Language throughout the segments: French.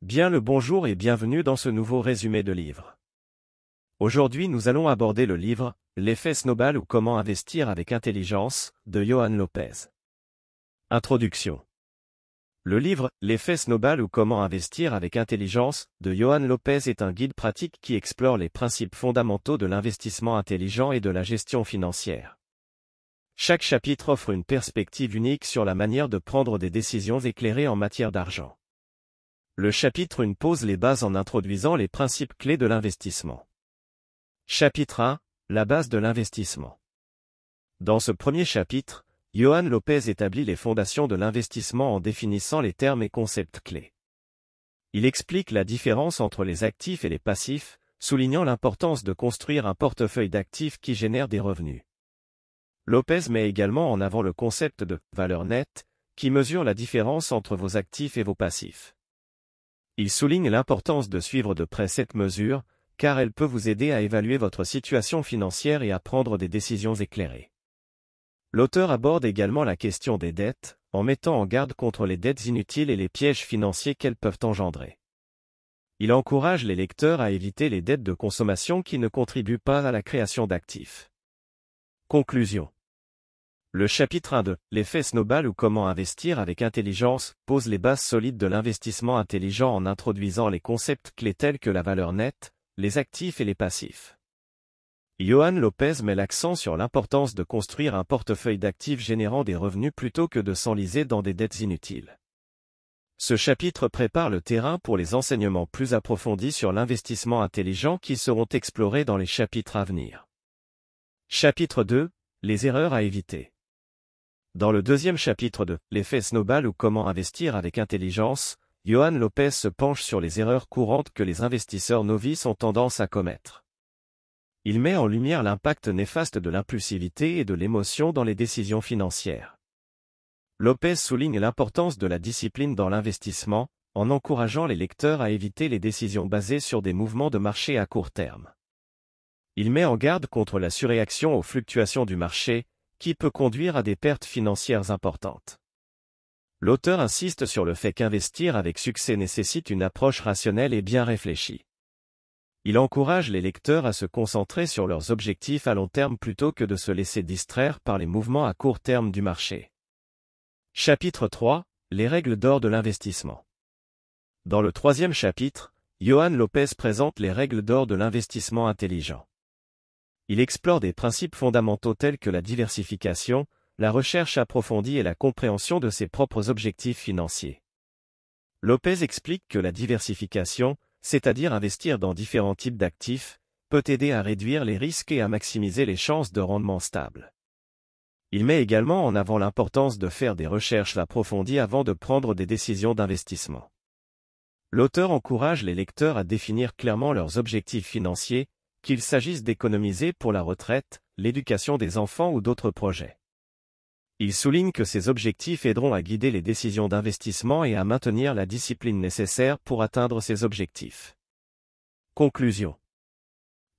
Bien le bonjour et bienvenue dans ce nouveau résumé de livre. Aujourd'hui nous allons aborder le livre « L'effet snowball ou comment investir avec intelligence » de Johan Lopez. Introduction. Le livre « L'effet snowball ou comment investir avec intelligence » de Johan Lopez est un guide pratique qui explore les principes fondamentaux de l'investissement intelligent et de la gestion financière. Chaque chapitre offre une perspective unique sur la manière de prendre des décisions éclairées en matière d'argent. Le chapitre 1 pose les bases en introduisant les principes clés de l'investissement. Chapitre 1 – La base de l'investissement. Dans ce premier chapitre, Johan Lopez établit les fondations de l'investissement en définissant les termes et concepts clés. Il explique la différence entre les actifs et les passifs, soulignant l'importance de construire un portefeuille d'actifs qui génère des revenus. Lopez met également en avant le concept de « valeur nette » qui mesure la différence entre vos actifs et vos passifs. Il souligne l'importance de suivre de près cette mesure, car elle peut vous aider à évaluer votre situation financière et à prendre des décisions éclairées. L'auteur aborde également la question des dettes, en mettant en garde contre les dettes inutiles et les pièges financiers qu'elles peuvent engendrer. Il encourage les lecteurs à éviter les dettes de consommation qui ne contribuent pas à la création d'actifs. Conclusion. Le chapitre 1 de « L'effet snowball ou comment investir avec intelligence » pose les bases solides de l'investissement intelligent en introduisant les concepts clés tels que la valeur nette, les actifs et les passifs. Johan Lopez met l'accent sur l'importance de construire un portefeuille d'actifs générant des revenus plutôt que de s'enliser dans des dettes inutiles. Ce chapitre prépare le terrain pour les enseignements plus approfondis sur l'investissement intelligent qui seront explorés dans les chapitres à venir. Chapitre 2 – Les erreurs à éviter. Dans le deuxième chapitre de « L'effet snowball ou comment investir avec intelligence », Johan Lopez se penche sur les erreurs courantes que les investisseurs novices ont tendance à commettre. Il met en lumière l'impact néfaste de l'impulsivité et de l'émotion dans les décisions financières. Lopez souligne l'importance de la discipline dans l'investissement, en encourageant les lecteurs à éviter les décisions basées sur des mouvements de marché à court terme. Il met en garde contre la surréaction aux fluctuations du marché, qui peut conduire à des pertes financières importantes. L'auteur insiste sur le fait qu'investir avec succès nécessite une approche rationnelle et bien réfléchie. Il encourage les lecteurs à se concentrer sur leurs objectifs à long terme plutôt que de se laisser distraire par les mouvements à court terme du marché. Chapitre 3 – Les règles d'or de l'investissement. Dans le troisième chapitre, Johan Lopez présente les règles d'or de l'investissement intelligent. Il explore des principes fondamentaux tels que la diversification, la recherche approfondie et la compréhension de ses propres objectifs financiers. Lopez explique que la diversification, c'est-à-dire investir dans différents types d'actifs, peut aider à réduire les risques et à maximiser les chances de rendement stable. Il met également en avant l'importance de faire des recherches approfondies avant de prendre des décisions d'investissement. L'auteur encourage les lecteurs à définir clairement leurs objectifs financiers, qu'il s'agisse d'économiser pour la retraite, l'éducation des enfants ou d'autres projets. Il souligne que ces objectifs aideront à guider les décisions d'investissement et à maintenir la discipline nécessaire pour atteindre ces objectifs. Conclusion.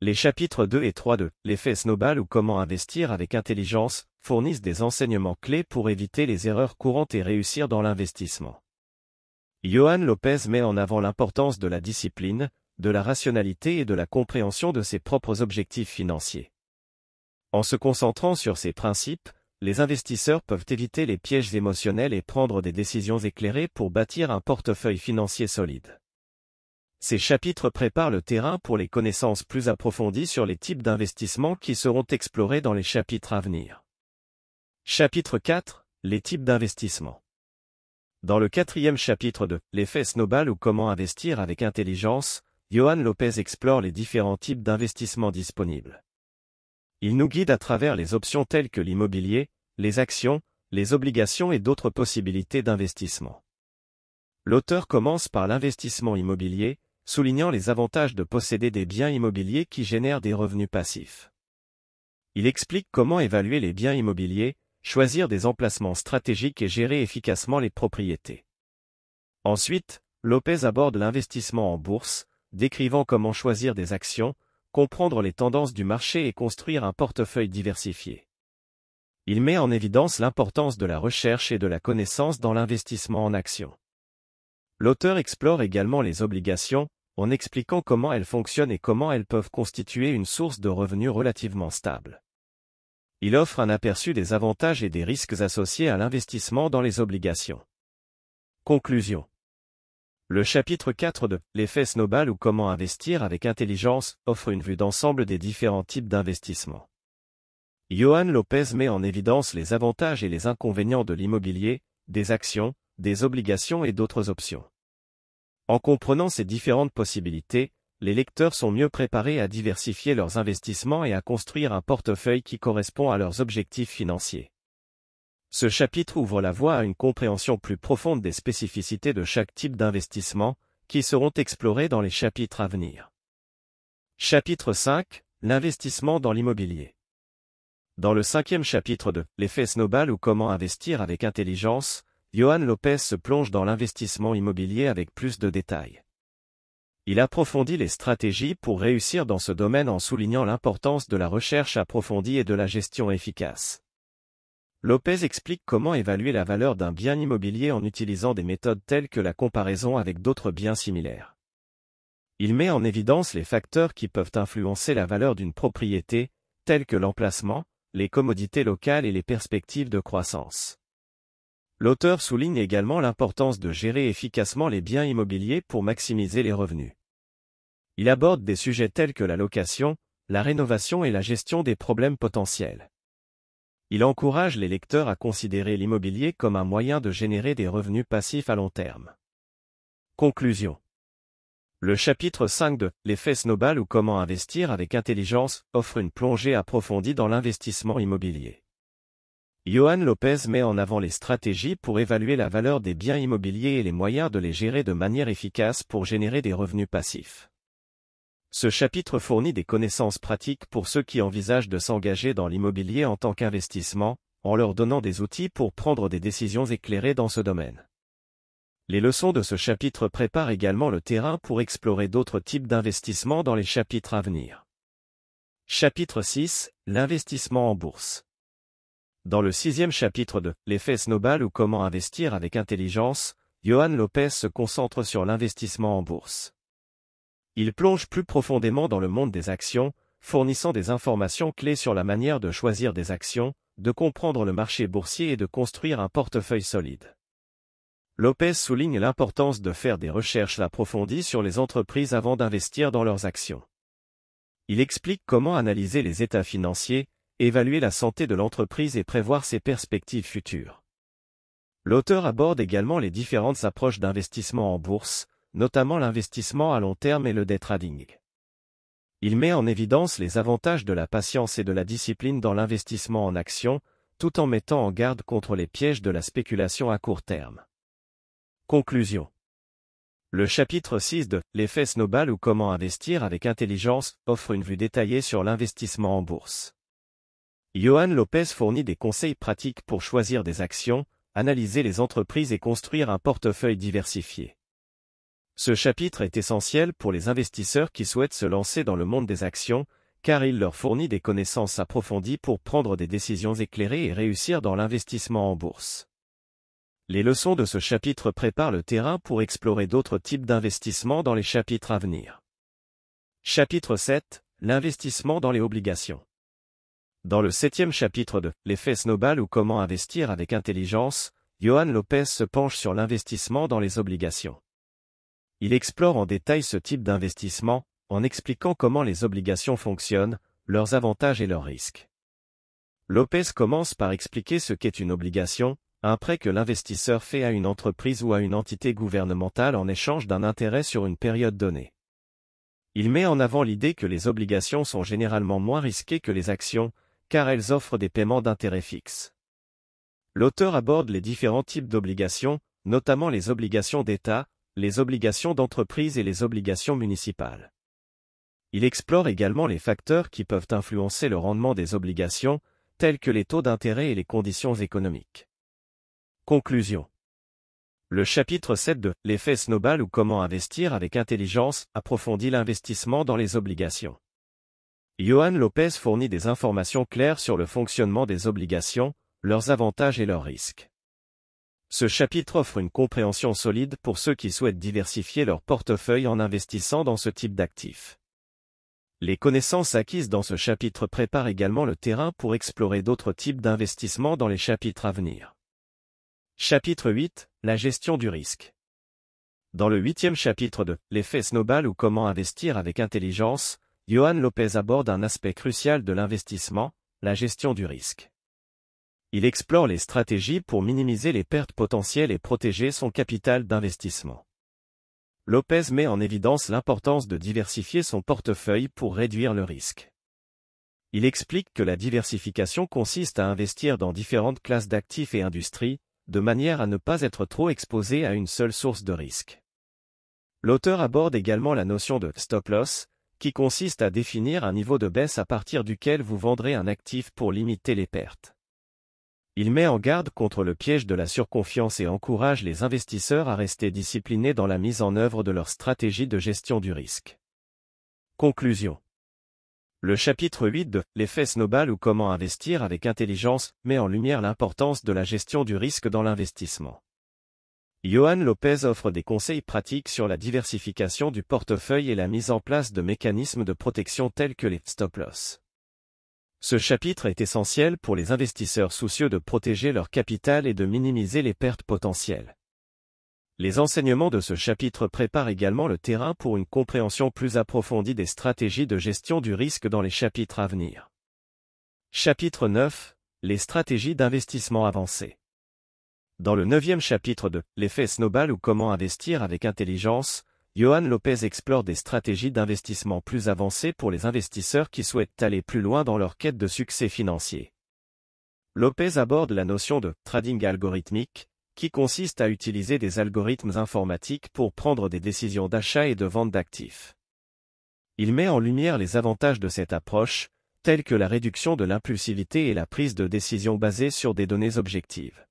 Les chapitres 2 et 3 de « L'effet snowball ou comment investir avec intelligence » fournissent des enseignements clés pour éviter les erreurs courantes et réussir dans l'investissement. Johan Lopez met en avant l'importance de la discipline, de la rationalité et de la compréhension de ses propres objectifs financiers. En se concentrant sur ces principes, les investisseurs peuvent éviter les pièges émotionnels et prendre des décisions éclairées pour bâtir un portefeuille financier solide. Ces chapitres préparent le terrain pour les connaissances plus approfondies sur les types d'investissements qui seront explorés dans les chapitres à venir. Chapitre 4 – Les types d'investissements. Dans le quatrième chapitre de « L'effet snowball ou comment investir avec intelligence », Johan Lopez explore les différents types d'investissements disponibles. Il nous guide à travers les options telles que l'immobilier, les actions, les obligations et d'autres possibilités d'investissement. L'auteur commence par l'investissement immobilier, soulignant les avantages de posséder des biens immobiliers qui génèrent des revenus passifs. Il explique comment évaluer les biens immobiliers, choisir des emplacements stratégiques et gérer efficacement les propriétés. Ensuite, Lopez aborde l'investissement en bourse, décrivant comment choisir des actions, comprendre les tendances du marché et construire un portefeuille diversifié. Il met en évidence l'importance de la recherche et de la connaissance dans l'investissement en actions. L'auteur explore également les obligations, en expliquant comment elles fonctionnent et comment elles peuvent constituer une source de revenus relativement stable. Il offre un aperçu des avantages et des risques associés à l'investissement dans les obligations. Conclusion. Le chapitre 4 de « L'effet snowball ou comment investir avec intelligence » offre une vue d'ensemble des différents types d'investissement. Johan Lopez met en évidence les avantages et les inconvénients de l'immobilier, des actions, des obligations et d'autres options. En comprenant ces différentes possibilités, les lecteurs sont mieux préparés à diversifier leurs investissements et à construire un portefeuille qui correspond à leurs objectifs financiers. Ce chapitre ouvre la voie à une compréhension plus profonde des spécificités de chaque type d'investissement, qui seront explorées dans les chapitres à venir. Chapitre 5 – L'investissement dans l'immobilier. Dans le 5e chapitre de « L'effet snowball ou comment investir avec intelligence », Johan Lopez se plonge dans l'investissement immobilier avec plus de détails. Il approfondit les stratégies pour réussir dans ce domaine en soulignant l'importance de la recherche approfondie et de la gestion efficace. Lopez explique comment évaluer la valeur d'un bien immobilier en utilisant des méthodes telles que la comparaison avec d'autres biens similaires. Il met en évidence les facteurs qui peuvent influencer la valeur d'une propriété, tels que l'emplacement, les commodités locales et les perspectives de croissance. L'auteur souligne également l'importance de gérer efficacement les biens immobiliers pour maximiser les revenus. Il aborde des sujets tels que la location, la rénovation et la gestion des problèmes potentiels. Il encourage les lecteurs à considérer l'immobilier comme un moyen de générer des revenus passifs à long terme. Conclusion. Le chapitre 5 de « L'effet snowball ou comment investir avec intelligence » offre une plongée approfondie dans l'investissement immobilier. Johan Lopez met en avant les stratégies pour évaluer la valeur des biens immobiliers et les moyens de les gérer de manière efficace pour générer des revenus passifs. Ce chapitre fournit des connaissances pratiques pour ceux qui envisagent de s'engager dans l'immobilier en tant qu'investissement, en leur donnant des outils pour prendre des décisions éclairées dans ce domaine. Les leçons de ce chapitre préparent également le terrain pour explorer d'autres types d'investissements dans les chapitres à venir. Chapitre 6 – L'investissement en bourse. Dans le 6e chapitre de « L'effet snowball ou comment investir avec intelligence », Johan Lopez se concentre sur l'investissement en bourse. Il plonge plus profondément dans le monde des actions, fournissant des informations clés sur la manière de choisir des actions, de comprendre le marché boursier et de construire un portefeuille solide. Lopez souligne l'importance de faire des recherches approfondies sur les entreprises avant d'investir dans leurs actions. Il explique comment analyser les états financiers, évaluer la santé de l'entreprise et prévoir ses perspectives futures. L'auteur aborde également les différentes approches d'investissement en bourse, notamment l'investissement à long terme et le day trading. Il met en évidence les avantages de la patience et de la discipline dans l'investissement en actions, tout en mettant en garde contre les pièges de la spéculation à court terme. Conclusion. Le chapitre 6 de « L'effet snowball ou comment investir avec intelligence » offre une vue détaillée sur l'investissement en bourse. Johan Lopez fournit des conseils pratiques pour choisir des actions, analyser les entreprises et construire un portefeuille diversifié. Ce chapitre est essentiel pour les investisseurs qui souhaitent se lancer dans le monde des actions, car il leur fournit des connaissances approfondies pour prendre des décisions éclairées et réussir dans l'investissement en bourse. Les leçons de ce chapitre préparent le terrain pour explorer d'autres types d'investissements dans les chapitres à venir. Chapitre 7 – L'investissement dans les obligations. Dans le 7e chapitre de « L'effet snowball ou comment investir avec intelligence », Johan Lopez se penche sur l'investissement dans les obligations. Il explore en détail ce type d'investissement, en expliquant comment les obligations fonctionnent, leurs avantages et leurs risques. Lopez commence par expliquer ce qu'est une obligation, un prêt que l'investisseur fait à une entreprise ou à une entité gouvernementale en échange d'un intérêt sur une période donnée. Il met en avant l'idée que les obligations sont généralement moins risquées que les actions, car elles offrent des paiements d'intérêt fixes. L'auteur aborde les différents types d'obligations, notamment les obligations d'État, les obligations d'entreprise et les obligations municipales. Il explore également les facteurs qui peuvent influencer le rendement des obligations, tels que les taux d'intérêt et les conditions économiques. Conclusion. Le chapitre 7 de « L'effet snowball ou comment investir avec intelligence » approfondit l'investissement dans les obligations. Johan Lopez fournit des informations claires sur le fonctionnement des obligations, leurs avantages et leurs risques. Ce chapitre offre une compréhension solide pour ceux qui souhaitent diversifier leur portefeuille en investissant dans ce type d'actifs. Les connaissances acquises dans ce chapitre préparent également le terrain pour explorer d'autres types d'investissements dans les chapitres à venir. Chapitre 8, la gestion du risque. Dans le 8e chapitre de « L'effet snowball ou comment investir avec intelligence », Johan Lopez aborde un aspect crucial de l'investissement, la gestion du risque. Il explore les stratégies pour minimiser les pertes potentielles et protéger son capital d'investissement. Lopez met en évidence l'importance de diversifier son portefeuille pour réduire le risque. Il explique que la diversification consiste à investir dans différentes classes d'actifs et industries, de manière à ne pas être trop exposé à une seule source de risque. L'auteur aborde également la notion de stop-loss, qui consiste à définir un niveau de baisse à partir duquel vous vendrez un actif pour limiter les pertes. Il met en garde contre le piège de la surconfiance et encourage les investisseurs à rester disciplinés dans la mise en œuvre de leur stratégie de gestion du risque. Conclusion. Le chapitre 8 de « L'effet snowball ou comment investir avec intelligence » met en lumière l'importance de la gestion du risque dans l'investissement. Johan Lopez offre des conseils pratiques sur la diversification du portefeuille et la mise en place de mécanismes de protection tels que les stop-loss. Ce chapitre est essentiel pour les investisseurs soucieux de protéger leur capital et de minimiser les pertes potentielles. Les enseignements de ce chapitre préparent également le terrain pour une compréhension plus approfondie des stratégies de gestion du risque dans les chapitres à venir. Chapitre 9, les stratégies d'investissement avancées. Dans le 9e chapitre de « L'effet snowball ou comment investir avec intelligence », Johan Lopez explore des stratégies d'investissement plus avancées pour les investisseurs qui souhaitent aller plus loin dans leur quête de succès financier. Lopez aborde la notion de « trading algorithmique », qui consiste à utiliser des algorithmes informatiques pour prendre des décisions d'achat et de vente d'actifs. Il met en lumière les avantages de cette approche, tels que la réduction de l'impulsivité et la prise de décision basée sur des données objectives.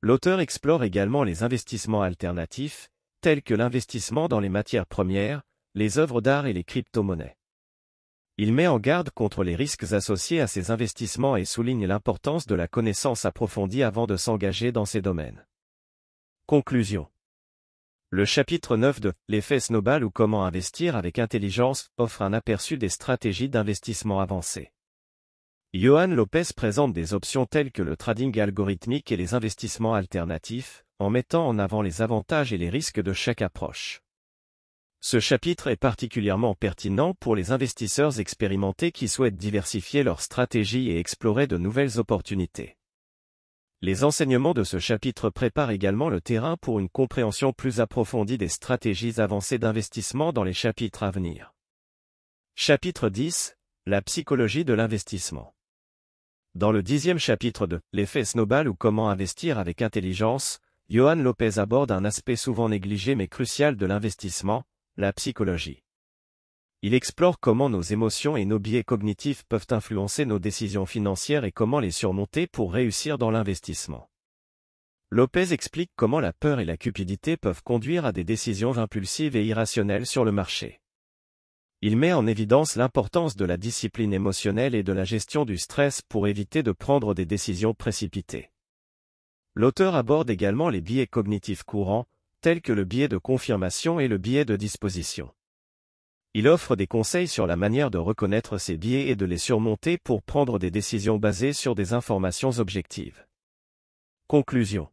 L'auteur explore également les investissements alternatifs, tels que l'investissement dans les matières premières, les œuvres d'art et les crypto-monnaies. Il met en garde contre les risques associés à ces investissements et souligne l'importance de la connaissance approfondie avant de s'engager dans ces domaines. Conclusion. Le chapitre 9 de « L'effet snowball ou comment investir avec intelligence » offre un aperçu des stratégies d'investissement avancées. Johan Lopez présente des options telles que le trading algorithmique et les investissements alternatifs, en mettant en avant les avantages et les risques de chaque approche. Ce chapitre est particulièrement pertinent pour les investisseurs expérimentés qui souhaitent diversifier leur stratégie et explorer de nouvelles opportunités. Les enseignements de ce chapitre préparent également le terrain pour une compréhension plus approfondie des stratégies avancées d'investissement dans les chapitres à venir. Chapitre 10, la psychologie de l'investissement. Dans le 10e chapitre de « L'effet snowball ou comment investir avec intelligence », Johan Lopez aborde un aspect souvent négligé mais crucial de l'investissement, la psychologie. Il explore comment nos émotions et nos biais cognitifs peuvent influencer nos décisions financières et comment les surmonter pour réussir dans l'investissement. Lopez explique comment la peur et la cupidité peuvent conduire à des décisions impulsives et irrationnelles sur le marché. Il met en évidence l'importance de la discipline émotionnelle et de la gestion du stress pour éviter de prendre des décisions précipitées. L'auteur aborde également les biais cognitifs courants, tels que le biais de confirmation et le biais de disposition. Il offre des conseils sur la manière de reconnaître ces biais et de les surmonter pour prendre des décisions basées sur des informations objectives. Conclusion.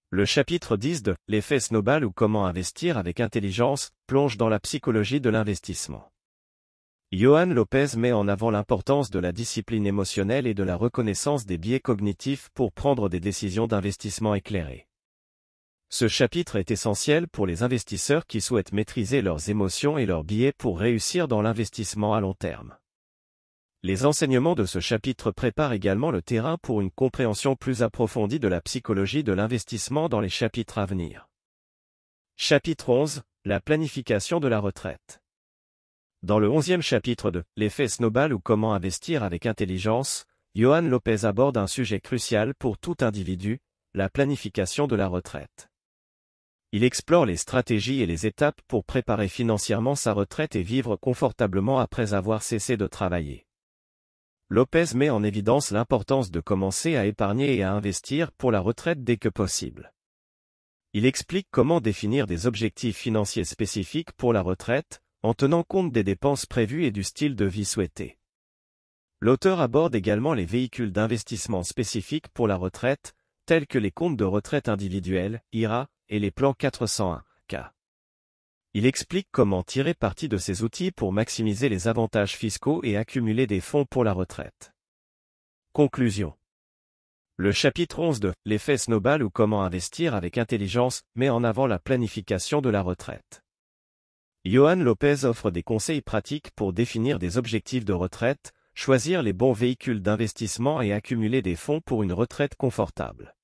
Le chapitre 10 de « L'effet snowball ou comment investir avec intelligence » plonge dans la psychologie de l'investissement. Johan Lopez met en avant l'importance de la discipline émotionnelle et de la reconnaissance des biais cognitifs pour prendre des décisions d'investissement éclairées. Ce chapitre est essentiel pour les investisseurs qui souhaitent maîtriser leurs émotions et leurs biais pour réussir dans l'investissement à long terme. Les enseignements de ce chapitre préparent également le terrain pour une compréhension plus approfondie de la psychologie de l'investissement dans les chapitres à venir. Chapitre 11, la planification de la retraite. Dans le 11e chapitre de « L'effet snowball ou comment investir avec intelligence », Johan Lopez aborde un sujet crucial pour tout individu, la planification de la retraite. Il explore les stratégies et les étapes pour préparer financièrement sa retraite et vivre confortablement après avoir cessé de travailler. Lopez met en évidence l'importance de commencer à épargner et à investir pour la retraite dès que possible. Il explique comment définir des objectifs financiers spécifiques pour la retraite, en tenant compte des dépenses prévues et du style de vie souhaité. L'auteur aborde également les véhicules d'investissement spécifiques pour la retraite, tels que les comptes de retraite individuels, IRA, et les plans 401(k). Il explique comment tirer parti de ces outils pour maximiser les avantages fiscaux et accumuler des fonds pour la retraite. Conclusion. Le chapitre 11 de « L'effet snowball ou comment investir avec intelligence » met en avant la planification de la retraite. Johan Lopez offre des conseils pratiques pour définir des objectifs de retraite, choisir les bons véhicules d'investissement et accumuler des fonds pour une retraite confortable.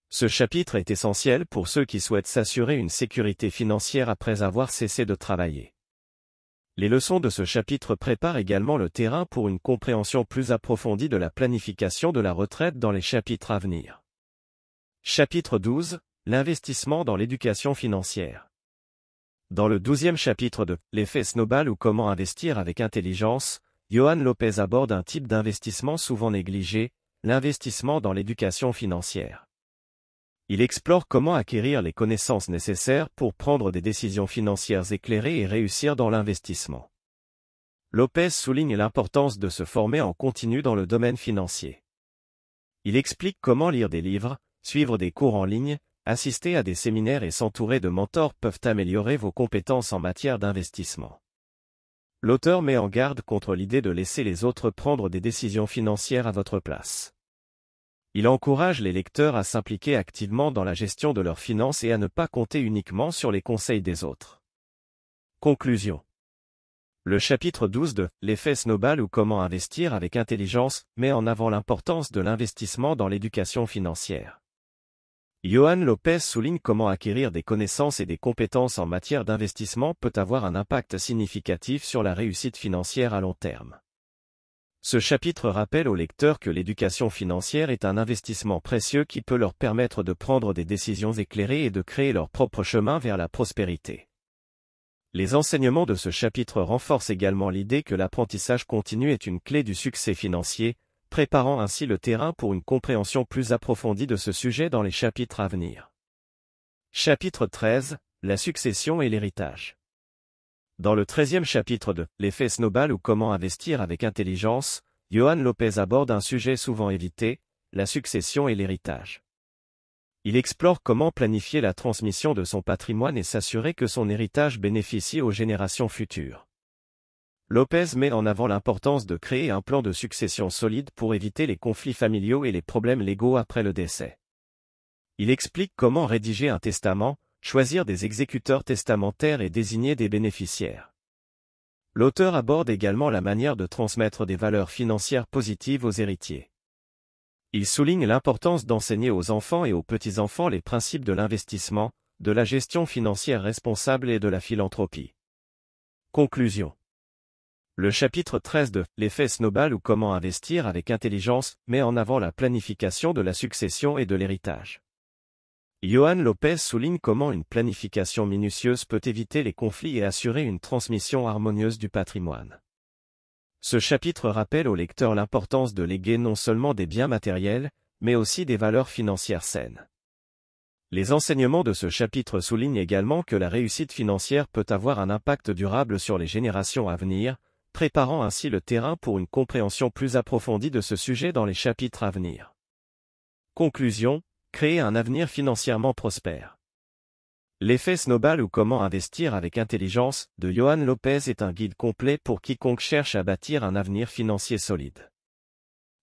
Ce chapitre est essentiel pour ceux qui souhaitent s'assurer une sécurité financière après avoir cessé de travailler. Les leçons de ce chapitre préparent également le terrain pour une compréhension plus approfondie de la planification de la retraite dans les chapitres à venir. Chapitre 12 – L'investissement dans l'éducation financière. Dans le 12e chapitre de « L'effet snowball ou comment investir avec intelligence », Johan Lopez aborde un type d'investissement souvent négligé, l'investissement dans l'éducation financière. Il explore comment acquérir les connaissances nécessaires pour prendre des décisions financières éclairées et réussir dans l'investissement. Lopez souligne l'importance de se former en continu dans le domaine financier. Il explique comment lire des livres, suivre des cours en ligne, assister à des séminaires et s'entourer de mentors peuvent améliorer vos compétences en matière d'investissement. L'auteur met en garde contre l'idée de laisser les autres prendre des décisions financières à votre place. Il encourage les lecteurs à s'impliquer activement dans la gestion de leurs finances et à ne pas compter uniquement sur les conseils des autres. Conclusion. Le chapitre 12 de « L'effet snowball ou comment investir avec intelligence » met en avant l'importance de l'investissement dans l'éducation financière. Johan Lopez souligne comment acquérir des connaissances et des compétences en matière d'investissement peut avoir un impact significatif sur la réussite financière à long terme. Ce chapitre rappelle aux lecteurs que l'éducation financière est un investissement précieux qui peut leur permettre de prendre des décisions éclairées et de créer leur propre chemin vers la prospérité. Les enseignements de ce chapitre renforcent également l'idée que l'apprentissage continu est une clé du succès financier, préparant ainsi le terrain pour une compréhension plus approfondie de ce sujet dans les chapitres à venir. Chapitre 13 – La succession et l'héritage. Dans le 13e chapitre de « L'effet snowball ou comment investir avec intelligence », Johan Lopez aborde un sujet souvent évité, la succession et l'héritage. Il explore comment planifier la transmission de son patrimoine et s'assurer que son héritage bénéficie aux générations futures. Lopez met en avant l'importance de créer un plan de succession solide pour éviter les conflits familiaux et les problèmes légaux après le décès. Il explique comment rédiger un testament, choisir des exécuteurs testamentaires et désigner des bénéficiaires. L'auteur aborde également la manière de transmettre des valeurs financières positives aux héritiers. Il souligne l'importance d'enseigner aux enfants et aux petits-enfants les principes de l'investissement, de la gestion financière responsable et de la philanthropie. Conclusion. Le chapitre 13 de « L'effet snowball ou comment investir avec intelligence » met en avant la planification de la succession et de l'héritage. Johan Lopez souligne comment une planification minutieuse peut éviter les conflits et assurer une transmission harmonieuse du patrimoine. Ce chapitre rappelle aux lecteurs l'importance de léguer non seulement des biens matériels, mais aussi des valeurs financières saines. Les enseignements de ce chapitre soulignent également que la réussite financière peut avoir un impact durable sur les générations à venir, préparant ainsi le terrain pour une compréhension plus approfondie de ce sujet dans les chapitres à venir. Conclusion. Créer un avenir financièrement prospère. L'effet snowball ou comment investir avec intelligence de Johan Lopez est un guide complet pour quiconque cherche à bâtir un avenir financier solide.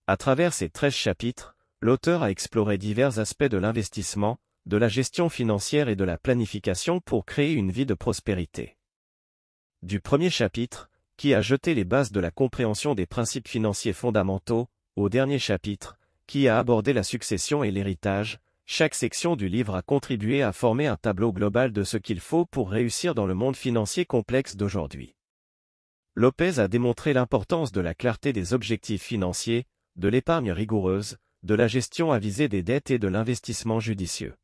À travers ces 13 chapitres, l'auteur a exploré divers aspects de l'investissement, de la gestion financière et de la planification pour créer une vie de prospérité. Du premier chapitre, qui a jeté les bases de la compréhension des principes financiers fondamentaux, au dernier chapitre, qui a abordé la succession et l'héritage, chaque section du livre a contribué à former un tableau global de ce qu'il faut pour réussir dans le monde financier complexe d'aujourd'hui. Lopez a démontré l'importance de la clarté des objectifs financiers, de l'épargne rigoureuse, de la gestion avisée des dettes et de l'investissement judicieux.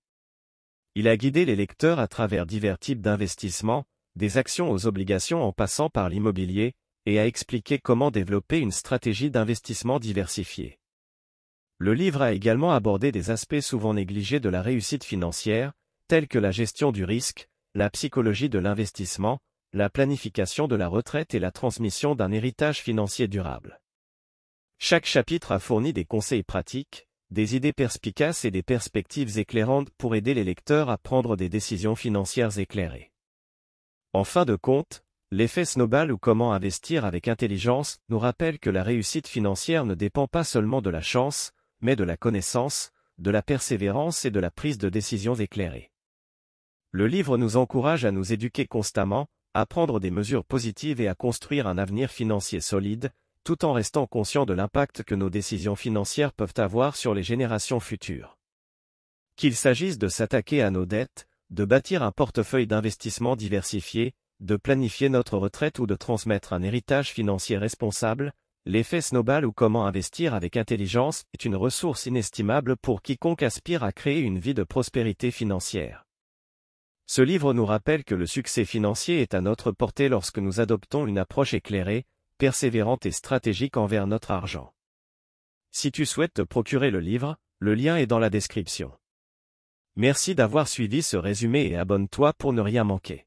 Il a guidé les lecteurs à travers divers types d'investissements, des actions aux obligations en passant par l'immobilier, et a expliqué comment développer une stratégie d'investissement diversifiée. Le livre a également abordé des aspects souvent négligés de la réussite financière, tels que la gestion du risque, la psychologie de l'investissement, la planification de la retraite et la transmission d'un héritage financier durable. Chaque chapitre a fourni des conseils pratiques, des idées perspicaces et des perspectives éclairantes pour aider les lecteurs à prendre des décisions financières éclairées. En fin de compte, l'effet snowball ou comment investir avec intelligence nous rappelle que la réussite financière ne dépend pas seulement de la chance, mais de la connaissance, de la persévérance et de la prise de décisions éclairées. Le livre nous encourage à nous éduquer constamment, à prendre des mesures positives et à construire un avenir financier solide, tout en restant conscient de l'impact que nos décisions financières peuvent avoir sur les générations futures. Qu'il s'agisse de s'attaquer à nos dettes, de bâtir un portefeuille d'investissement diversifié, de planifier notre retraite ou de transmettre un héritage financier responsable, l'effet snowball ou comment investir avec intelligence est une ressource inestimable pour quiconque aspire à créer une vie de prospérité financière. Ce livre nous rappelle que le succès financier est à notre portée lorsque nous adoptons une approche éclairée, persévérante et stratégique envers notre argent. Si tu souhaites te procurer le livre, le lien est dans la description. Merci d'avoir suivi ce résumé et abonne-toi pour ne rien manquer.